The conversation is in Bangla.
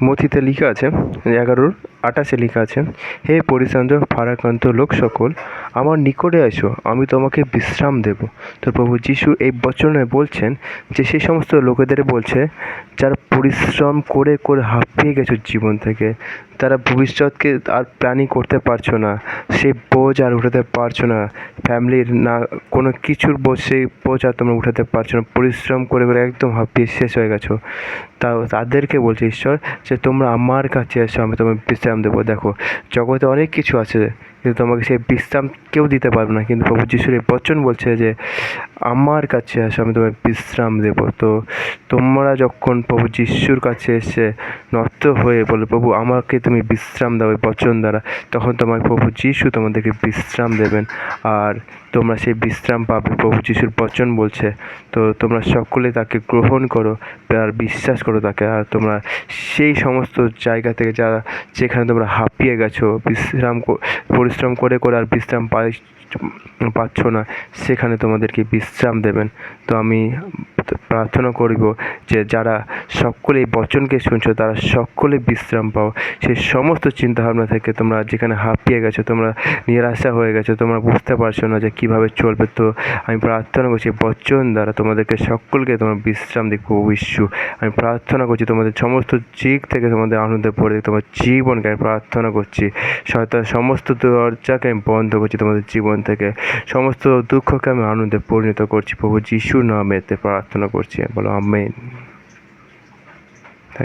মথিতে লেখা আছে 11:28 লেখা আছে, হে পরিশ্রান্ত ভারাক্রান্ত লোক সকল, আমার নিকটে আসো, আমি তোমাকে বিশ্রাম দেব। তো প্রভু যিশু এই বচনে বলছেন যে সেই সমস্ত লোকেদের বলছে যারা পরিশ্রম করে করে হাঁপিয়ে গেছো জীবন থেকে, তারা ভবিষ্যৎকে আর প্ল্যানিং করতে পারছো না, সেই বোঝ আর উঠাতে পারছো না, ফ্যামিলির না কোনো কিছুর বোঝ, সেই বোঝ আর তোমরা উঠাতে পারছো না, পরিশ্রম করে করে একদম হাঁপিয়ে শেষ হয়ে গেছো। তাদেরকে বলছে ঈশ্বর যে তোমরা আমার কাছে এসো, আমি তোমাকে বিশ্রাম দেবো। দেখো, জগতে অনেক কিছু আছে কিন্তু তোমাকে সেই বিশ্রাম কেউ দিতে পারবে না, কিন্তু প্রভু যিশুর এই বচন বলছে যে আমার কাছে আসো, আমি তোমায় বিশ্রাম দেব। তো তোমরা যখন প্রভু যিশুর কাছে এসে নত হয়ে বলে প্রভু আমাকে তুমি বিশ্রাম দাও এই বচন দ্বারা, তখন তোমার প্রভু যিশু তোমাদেরকে বিশ্রাম দেবেন আর তোমরা সেই বিশ্রাম পাবে। প্রভু যিশুর বচন বলছে, তো তোমরা সকলে তাকে গ্রহণ করো আর বিশ্বাস করো তাকে, আর তোমরা সেই সমস্ত জায়গা থেকে যেখানে তোমরা হাঁপিয়ে গেছো, পরিশ্রম করে করে আর বিশ্রাম পাচ্ছ না, সেখানে তোমাদেরকে বিশ্রাম দেবেন। তো আমি প্রার্থনা করিব যে যারা সকলে এই বচনকে শুনছো তারা সকলে বিশ্রাম পাও সেই সমস্ত চিন্তাভাবনা থেকে। তোমরা যেখানে হাঁপিয়ে গেছো, তোমরা নিরাশা হয়ে গেছো, তোমরা বুঝতে পারছো না যে কীভাবে চলবে, তো আমি প্রার্থনা করছি বচন দ্বারা তোমাদেরকে সকলকে তোমার বিশ্রাম দিক প্রভু ঈশ্বর। আমি প্রার্থনা করছি তোমাদের সমস্ত দিক থেকে তোমাদের আনন্দে পড়ে তোমার জীবনকে আমি প্রার্থনা করছি। শয়তানের সমস্ত দরজাকে আমি বন্ধ করছি তোমাদের জীবন থেকে, সমস্ত দুঃখকে আমি আনন্দে পরিণত করছি প্রভু যিশুর নামেতে প্রার্থনা করছি, বলো আমেন।